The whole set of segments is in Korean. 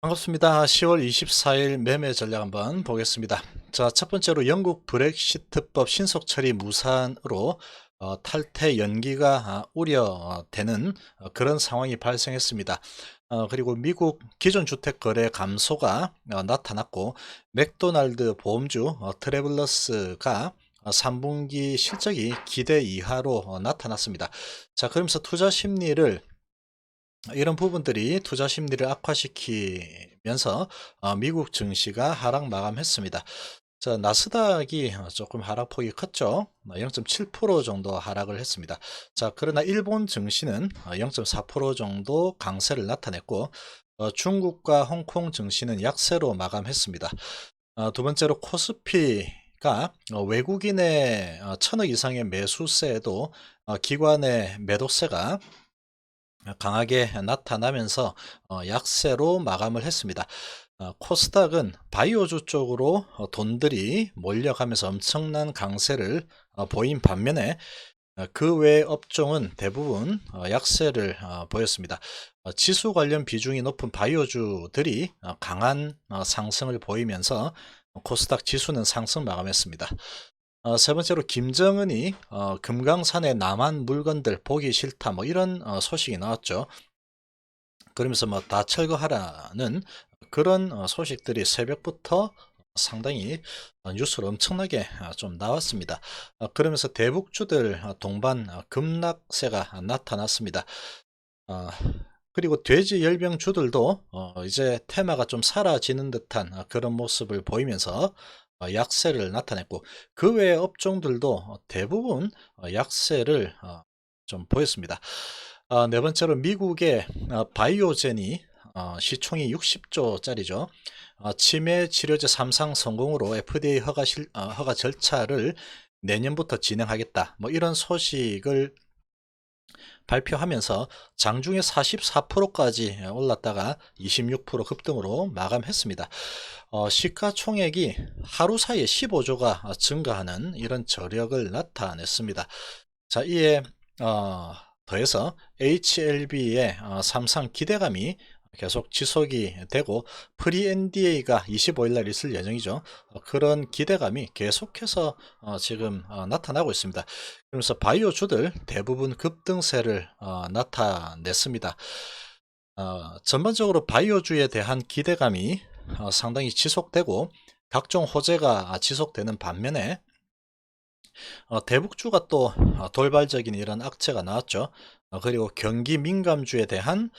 반갑습니다. 10월 24일 매매 전략 한번 보겠습니다. 자, 첫 번째로 영국 브렉시트법 신속 처리 무산으로 탈퇴 연기가 우려되는 그런 상황이 발생했습니다. 그리고 미국 기존 주택 거래 감소가 나타났고, 맥도날드 보험주 트래블러스가 3분기 실적이 기대 이하로 나타났습니다. 자, 그러면서 투자 심리를 이런 부분들이 투자 심리를 악화시키면서 미국 증시가 하락 마감했습니다. 자, 나스닥이 조금 하락폭이 컸죠. 0.7% 정도 하락을 했습니다. 자, 그러나 일본 증시는 0.4% 정도 강세를 나타냈고, 중국과 홍콩 증시는 약세로 마감했습니다. 두 번째로 코스피가 외국인의 1,000억 이상의 매수세에도 기관의 매도세가 강하게 나타나면서 약세로 마감을 했습니다. 코스닥은 바이오주 쪽으로 돈들이 몰려가면서 엄청난 강세를 보인 반면에 그 외 업종은 대부분 약세를 보였습니다. 지수 관련 비중이 높은 바이오주들이 강한 상승을 보이면서 코스닥 지수는 상승 마감했습니다. 세 번째로 김정은이 금강산에 남한 물건들 보기 싫다 뭐 이런 소식이 나왔죠. 그러면서 뭐 다 철거하라는 그런 소식들이 새벽부터 상당히 뉴스로 엄청나게 좀 나왔습니다. 그러면서 대북주들 동반 급락세가 나타났습니다. 어, 그리고 돼지 열병주들도 이제 테마가 좀 사라지는 듯한 그런 모습을 보이면서 약세를 나타냈고, 그 외 업종들도 대부분 약세를 좀 보였습니다. 네 번째로 미국의 바이오젠이 시총이 60조짜리죠. 치매 치료제 3상 성공으로 FDA 허가 절차를 내년부터 진행하겠다, 뭐 이런 소식을 발표하면서 장중에 44%까지 올랐다가 26% 급등으로 마감했습니다. 시가총액이 하루 사이에 15조가 증가하는 이런 저력을 나타냈습니다. 자, 이에 더해서 HLB의 삼상 기대감이 계속 지속이 되고, 프리 NDA가 25일 날 있을 예정이죠. 그런 기대감이 계속해서 지금 나타나고 있습니다. 그러면서 바이오주들 대부분 급등세를 나타냈습니다. 전반적으로 바이오주에 대한 기대감이 상당히 지속되고, 각종 호재가 지속되는 반면에 대북주가 또 돌발적인 이런 악재가 나왔죠. 그리고 경기 민감주에 대한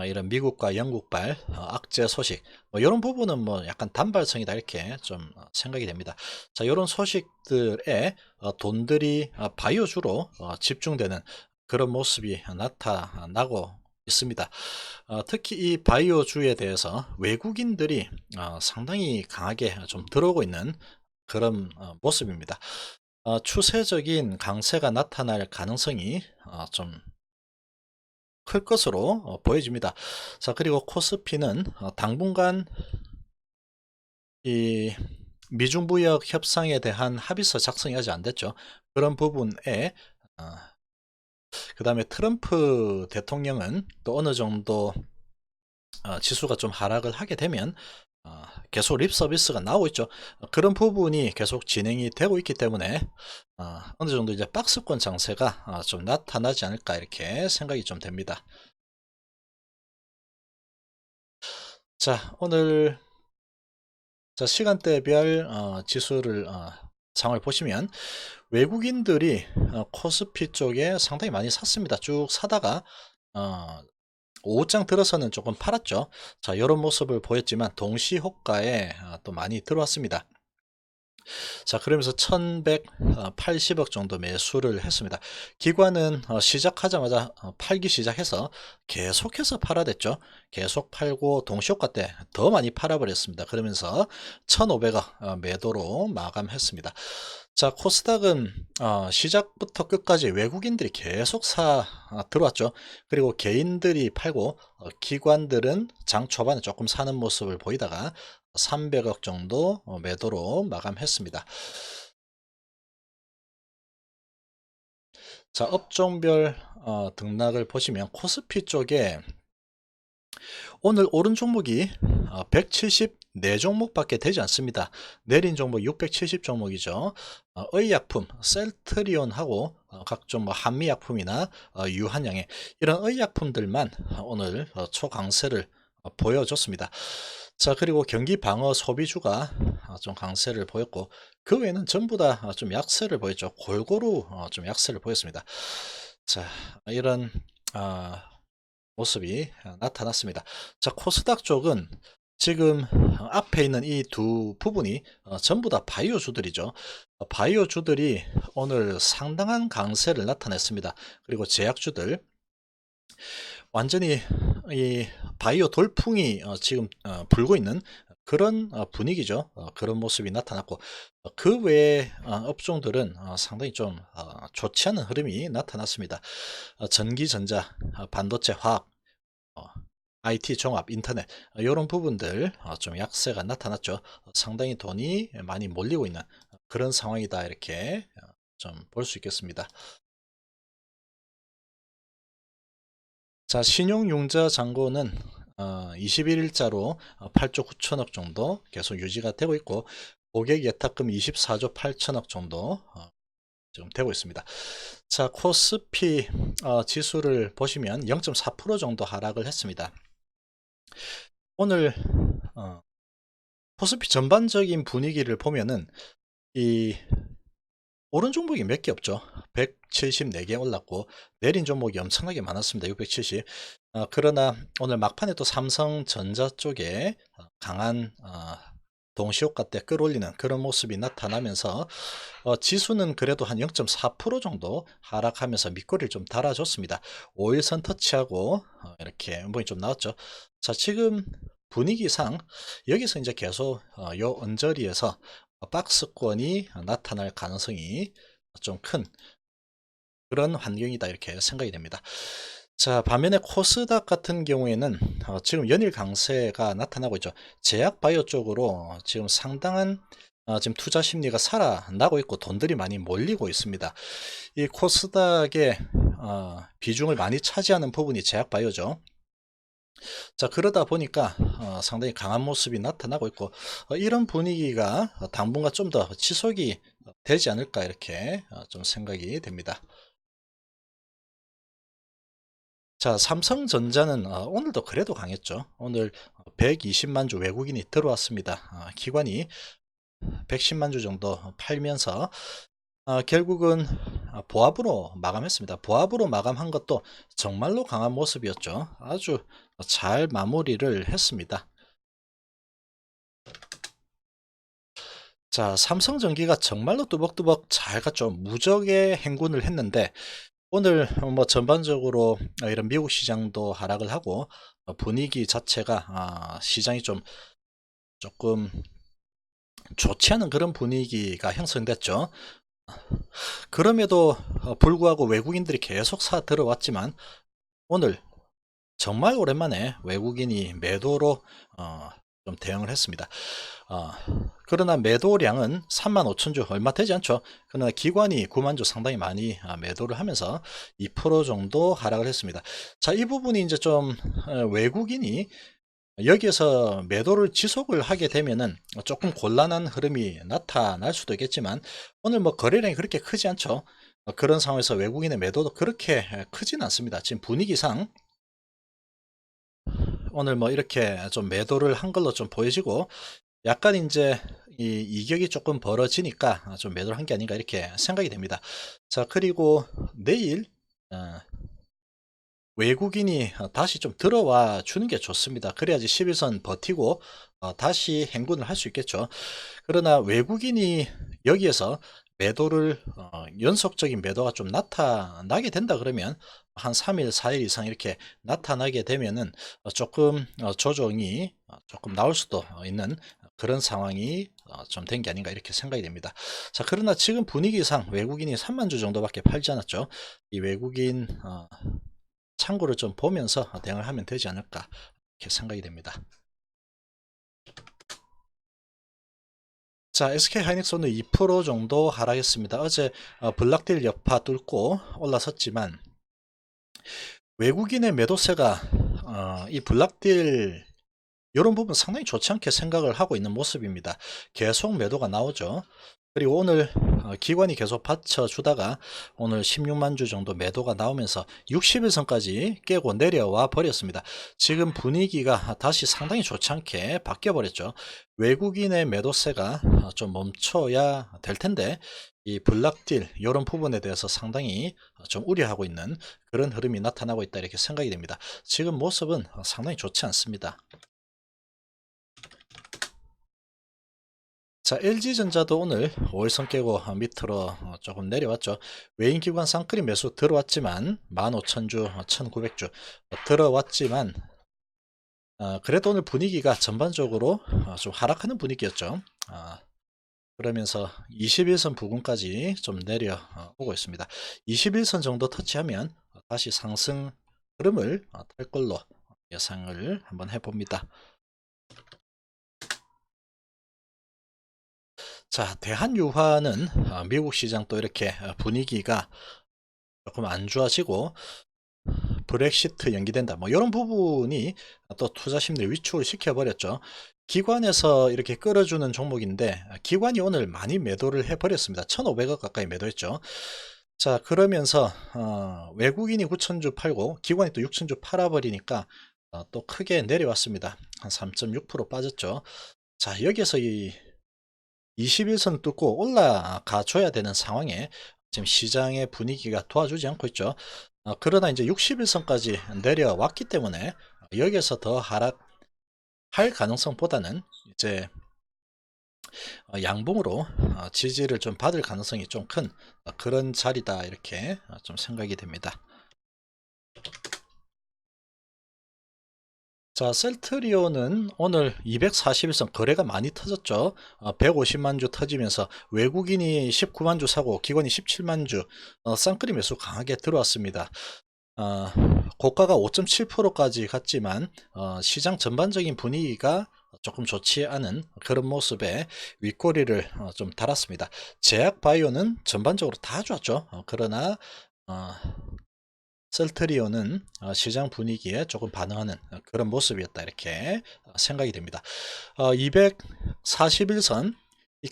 이런 미국과 영국발 악재 소식, 뭐 이런 부분은 뭐 약간 단발성이다 이렇게 좀 생각이 됩니다. 자, 이런 소식들에 돈들이 바이오주로 집중되는 그런 모습이 나타나고 있습니다. 특히 이 바이오주에 대해서 외국인들이 상당히 강하게 좀 들어오고 있는 그런 모습입니다. 추세적인 강세가 나타날 가능성이 좀 클 것으로 보여집니다. 자, 그리고 코스피는 당분간 이 미중무역 협상에 대한 합의서 작성이 아직 안 됐죠. 그런 부분에 그 다음에 트럼프 대통령은 또 어느 정도 지수가 좀 하락을 하게 되면 계속 립 서비스가 나오고 있죠. 그런 부분이 계속 진행이 되고 있기 때문에 어느 정도 이제 박스권 장세가 좀 나타나지 않을까 이렇게 생각이 좀 됩니다. 자, 오늘 시간대별 지수를 상을 보시면 외국인들이 코스피 쪽에 상당히 많이 샀습니다. 쭉 사다가 오후장 들어서는 조금 팔았죠. 자, 이런 모습을 보였지만 동시호가에 또 많이 들어왔습니다. 자, 그러면서 1180억 정도 매수를 했습니다. 기관은 시작하자마자 팔기 시작해서 계속해서 팔아댔죠. 계속 팔고 동시효과 때 더 많이 팔아버렸습니다. 그러면서 1500억 매도로 마감했습니다. 자, 코스닥은 시작부터 끝까지 외국인들이 계속 들어왔죠. 그리고 개인들이 팔고 기관들은 장 초반에 조금 사는 모습을 보이다가 300억 정도 매도로 마감했습니다. 자, 업종별 등락을 보시면 코스피 쪽에 오늘 오른 종목이 174 종목밖에 되지 않습니다. 내린 종목 670 종목이죠. 의약품, 셀트리온하고 각종 뭐 한미약품이나 유한양행 이런 의약품들만 오늘 초강세를 보여줬습니다. 자, 그리고 경기 방어 소비주가 좀 강세를 보였고 그 외에는 전부 다 좀 약세를 보였죠. 골고루 좀 약세를 보였습니다. 자, 이런 모습이 나타났습니다. 자, 코스닥 쪽은 지금 앞에 있는 이 두 부분이 전부 다 바이오주들이죠. 바이오주들이 오늘 상당한 강세를 나타냈습니다. 그리고 제약주들 완전히 이 바이오 돌풍이 지금 불고 있는 그런 분위기죠. 그런 모습이 나타났고 그 외의 업종들은 상당히 좀 좋지 않은 흐름이 나타났습니다. 전기전자, 반도체, 화학, IT, 종합, 인터넷 이런 부분들 좀 약세가 나타났죠. 상당히 돈이 많이 몰리고 있는 그런 상황이다 이렇게 좀 볼 수 있겠습니다. 자, 신용융자 잔고는 21일자로 8조 9천억 정도 계속 유지가 되고 있고 고객 예탁금 24조 8천억 정도 지금 되고 있습니다. 자, 코스피 지수를 보시면 0.4% 정도 하락을 했습니다. 오늘 코스피 전반적인 분위기를 보면은 이 오른 종목이 몇 개 없죠. 174개 올랐고 내린 종목이 엄청나게 많았습니다. 670. 그러나 오늘 막판에 또 삼성전자 쪽에 강한 동시효과 때 끌어올리는 그런 모습이 나타나면서 지수는 그래도 한 0.4% 정도 하락하면서 밑거리를 좀 달아줬습니다. 5일선 터치하고 이렇게 음봉이 좀 나왔죠. 자, 지금 분위기상 여기서 이제 계속 요 언저리에서 박스권이 나타날 가능성이 좀 큰 그런 환경이다 이렇게 생각이 됩니다. 자, 반면에 코스닥 같은 경우에는 지금 연일 강세가 나타나고 있죠. 제약 바이오 쪽으로 지금 상당한 지금 투자 심리가 살아나고 있고 돈들이 많이 몰리고 있습니다. 이 코스닥의 비중을 많이 차지하는 부분이 제약 바이오죠. 자, 그러다 보니까 상당히 강한 모습이 나타나고 있고 이런 분위기가 당분간 좀 더 지속이 되지 않을까 이렇게 좀 생각이 됩니다. 자, 삼성전자는 오늘도 그래도 강했죠. 오늘 120만 주 외국인이 들어왔습니다. 기관이 110만 주 정도 팔면서 결국은 보합으로 마감했습니다. 보합으로 마감한 것도 정말로 강한 모습이었죠. 아주 잘 마무리를 했습니다. 자, 삼성전기가 정말로 뚜벅뚜벅 잘 갔죠. 무적의 행군을 했는데 오늘 뭐 전반적으로 이런 미국 시장도 하락을 하고 분위기 자체가 시장이 좀 조금 좋지 않은 그런 분위기가 형성됐죠. 그럼에도 불구하고 외국인들이 계속 사 들어왔지만 오늘 정말 오랜만에 외국인이 매도로 좀 대응을 했습니다. 그러나 매도량은 35,000주 얼마 되지 않죠. 그러나 기관이 9만 주 상당히 많이 매도를 하면서 2% 정도 하락을 했습니다. 자, 이 부분이 이제 좀 외국인이 여기에서 매도를 지속을 하게 되면은 조금 곤란한 흐름이 나타날 수도 있겠지만 오늘 뭐 거래량이 그렇게 크지 않죠. 그런 상황에서 외국인의 매도도 그렇게 크진 않습니다. 지금 분위기상 오늘 뭐 이렇게 좀 매도를 한 걸로 좀 보여지고 약간 이제 이 이격이 조금 벌어지니까 좀 매도를 한 게 아닌가 이렇게 생각이 됩니다. 자, 그리고 내일 외국인이 다시 좀 들어와 주는 게 좋습니다. 그래야지 11선 버티고 다시 행군을 할 수 있겠죠. 그러나 외국인이 여기에서 매도를 연속적인 매도가 좀 나타나게 된다 그러면 한 3일 4일 이상 이렇게 나타나게 되면은 조금 조정이 조금 나올 수도 있는 그런 상황이 좀 된 게 아닌가 이렇게 생각이 됩니다. 자, 그러나 지금 분위기상 외국인이 3만 주 정도밖에 팔지 않았죠. 이 외국인 참고를 좀 보면서 대응을 하면 되지 않을까 이렇게 생각이 됩니다. 자, SK하이닉스 오늘 2% 정도 하락했습니다. 어제 블락딜 여파 뚫고 올라섰지만 외국인의 매도세가 이 블락딜 이런 부분 상당히 좋지 않게 생각을 하고 있는 모습입니다. 계속 매도가 나오죠. 그리고 오늘 기관이 계속 받쳐주다가 오늘 16만 주 정도 매도가 나오면서 60일선까지 깨고 내려와 버렸습니다. 지금 분위기가 다시 상당히 좋지 않게 바뀌어 버렸죠. 외국인의 매도세가 좀 멈춰야 될 텐데 이 블락딜 이런 부분에 대해서 상당히 좀 우려하고 있는 그런 흐름이 나타나고 있다 이렇게 생각이 됩니다. 지금 모습은 상당히 좋지 않습니다. 자, LG전자도 오늘 5일선 깨고 밑으로 조금 내려왔죠. 외인기관 쌍끌이 매수 들어왔지만 15,000주, 1,900주 들어왔지만 그래도 오늘 분위기가 전반적으로 좀 하락하는 분위기였죠. 그러면서 21선 부근까지 좀 내려오고 있습니다. 21선 정도 터치하면 다시 상승 흐름을 탈 걸로 예상을 한번 해봅니다. 자, 대한유화는 미국 시장 또 이렇게 분위기가 조금 안 좋아지고 브렉시트 연기된다 뭐 이런 부분이 또 투자 심리를 위축을 시켜버렸죠. 기관에서 이렇게 끌어주는 종목인데 기관이 오늘 많이 매도를 해버렸습니다. 1,500억 가까이 매도했죠. 자, 그러면서 외국인이 9,000주 팔고 기관이 또 6,000주 팔아버리니까 또 크게 내려왔습니다. 한 3.6% 빠졌죠. 자, 여기에서 이 21선 뚫고 올라가 줘야 되는 상황에 지금 시장의 분위기가 도와주지 않고 있죠. 그러나 이제 61선까지 내려왔기 때문에 여기에서 더 하락할 가능성보다는 이제 양봉으로 지지를 좀 받을 가능성이 좀 큰 그런 자리다 이렇게 좀 생각이 됩니다. 자, 셀트리온은 오늘 241선 거래가 많이 터졌죠. 150만 주 터지면서 외국인이 19만 주 사고 기관이 17만 주 쌍끌이 매수 강하게 들어왔습니다. 고가가 5.7%까지 갔지만 시장 전반적인 분위기가 조금 좋지 않은 그런 모습에 윗꼬리를 좀 달았습니다. 제약바이오는 전반적으로 다 좋았죠. 그러나 셀트리온은 시장 분위기에 조금 반응하는 그런 모습이었다 이렇게 생각이 됩니다. 241선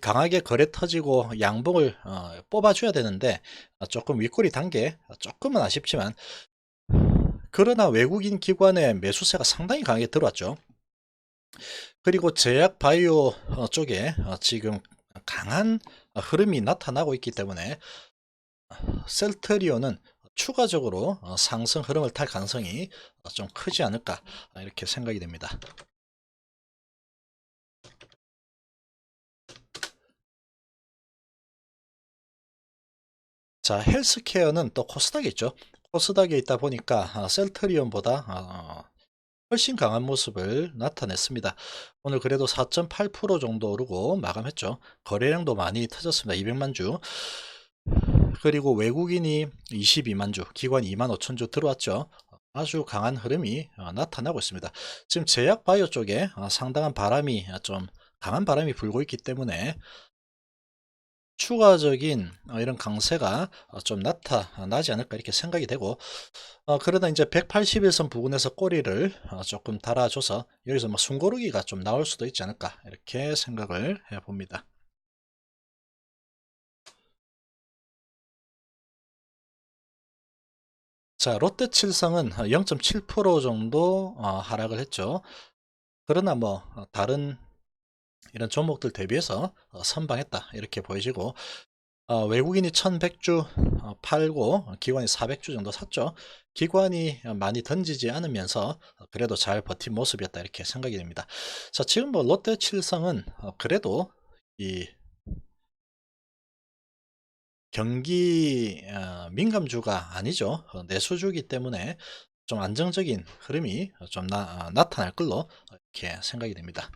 강하게 거래 터지고 양봉을 뽑아줘야 되는데 조금 윗꼬리 단계 조금은 아쉽지만 그러나 외국인 기관의 매수세가 상당히 강하게 들어왔죠. 그리고 제약 바이오 쪽에 지금 강한 흐름이 나타나고 있기 때문에 셀트리온은 추가적으로 상승 흐름을 탈 가능성이 좀 크지 않을까 이렇게 생각이 됩니다. 자, 헬스케어는 또 코스닥에 있죠. 코스닥에 있다 보니까 셀트리온보다 훨씬 강한 모습을 나타냈습니다. 오늘 그래도 4.8% 정도 오르고 마감했죠. 거래량도 많이 터졌습니다. 200만 주. 그리고 외국인이 22만 주, 기관 2만 5천 주 들어왔죠. 아주 강한 흐름이 나타나고 있습니다. 지금 제약 바이오 쪽에 상당한 바람이 좀 강한 바람이 불고 있기 때문에 추가적인 이런 강세가 좀 나타나지 않을까 이렇게 생각이 되고 그러다 이제 181선 부근에서 꼬리를 조금 달아줘서 여기서 뭐 숨고르기가 좀 나올 수도 있지 않을까 이렇게 생각을 해봅니다. 자, 롯데칠성은 0.7% 정도 하락을 했죠. 그러나 뭐 다른 이런 종목들 대비해서 선방했다 이렇게 보여지고 외국인이 1100주 팔고 기관이 400주 정도 샀죠. 기관이 많이 던지지 않으면서 그래도 잘 버틴 모습이었다 이렇게 생각이 됩니다. 자, 지금 뭐 롯데칠성은 그래도 이 경기 민감주가 아니죠. 내수주기 때문에 좀 안정적인 흐름이 좀 나타날 걸로 이렇게 생각이 됩니다.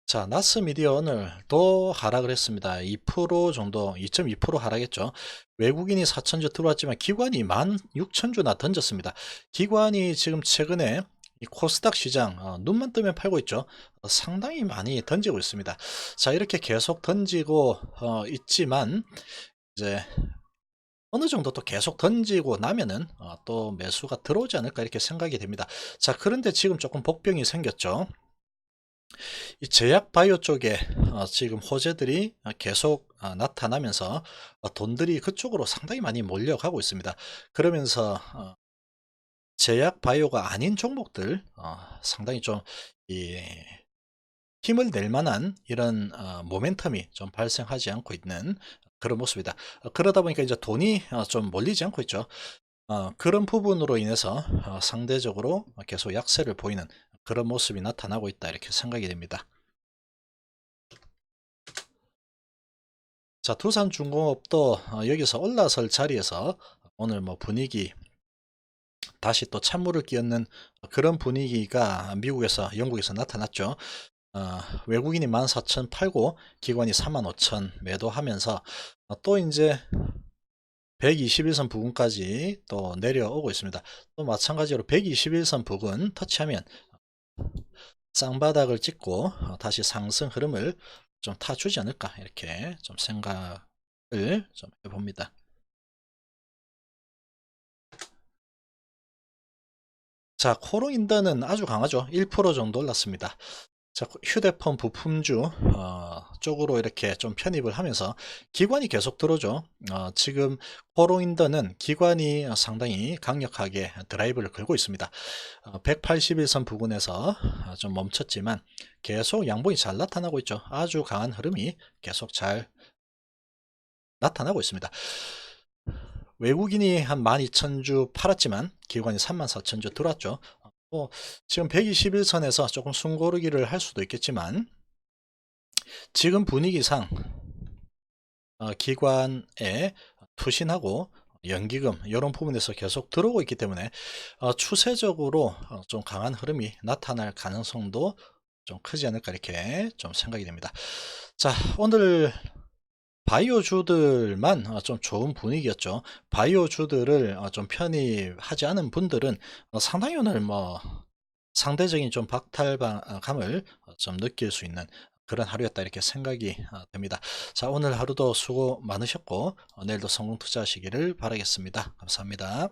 자, 나스미디어 오늘도 하락을 했습니다. 2% 정도, 2.2% 하락했죠. 외국인이 4천주 들어왔지만 기관이 16,000주나 던졌습니다. 기관이 지금 최근에 이 코스닥 시장 눈만 뜨면 팔고 있죠. 상당히 많이 던지고 있습니다. 자, 이렇게 계속 던지고 있지만 이제 어느 정도 또 계속 던지고 나면은 또 매수가 들어오지 않을까 이렇게 생각이 됩니다. 자, 그런데 지금 조금 복병이 생겼죠. 이 제약 바이오 쪽에 지금 호재들이 계속 나타나면서 돈들이 그쪽으로 상당히 많이 몰려가고 있습니다. 그러면서 제약 바이오가 아닌 종목들 상당히 좀 이 힘을 낼 만한 이런 모멘텀이 좀 발생하지 않고 있는 그런 모습이다. 그러다 보니까 이제 돈이 좀 몰리지 않고 있죠. 그런 부분으로 인해서 상대적으로 계속 약세를 보이는 그런 모습이 나타나고 있다 이렇게 생각이 됩니다. 자, 두산중공업도 여기서 올라설 자리에서 오늘 뭐 분위기 다시 또 찬물을 끼얹는 그런 분위기가 미국에서 영국에서 나타났죠. 외국인이 14,000 팔고 기관이 45,000 매도하면서 또 이제 121선 부근까지 또 내려오고 있습니다. 또 마찬가지로 121선 부근 터치하면 쌍바닥을 찍고 다시 상승 흐름을 좀 타주지 않을까 이렇게 좀 생각을 좀 해봅니다. 자, 코롱인더는 아주 강하죠. 1% 정도 올랐습니다. 자, 휴대폰 부품주 쪽으로 이렇게 좀 편입을 하면서 기관이 계속 들어오죠. 지금 코롱인더는 기관이 상당히 강력하게 드라이브를 걸고 있습니다. 181선 부근에서 좀 멈췄지만 계속 양봉이 잘 나타나고 있죠. 아주 강한 흐름이 계속 잘 나타나고 있습니다. 외국인이 한 12,000주 팔았지만 기관이 34,000주 들어왔죠. 지금 121선에서 조금 숨고르기를 할 수도 있겠지만 지금 분위기상 기관에 투신하고 연기금 이런 부분에서 계속 들어오고 있기 때문에 추세적으로 좀 강한 흐름이 나타날 가능성도 좀 크지 않을까 이렇게 좀 생각이 됩니다. 자, 오늘 바이오주들만 좀 좋은 분위기였죠. 바이오주들을 좀 편입하지 않은 분들은 상당히 오늘 뭐 상대적인 좀 박탈감을 좀 느낄 수 있는 그런 하루였다 이렇게 생각이 됩니다. 자, 오늘 하루도 수고 많으셨고 내일도 성공 투자하시기를 바라겠습니다. 감사합니다.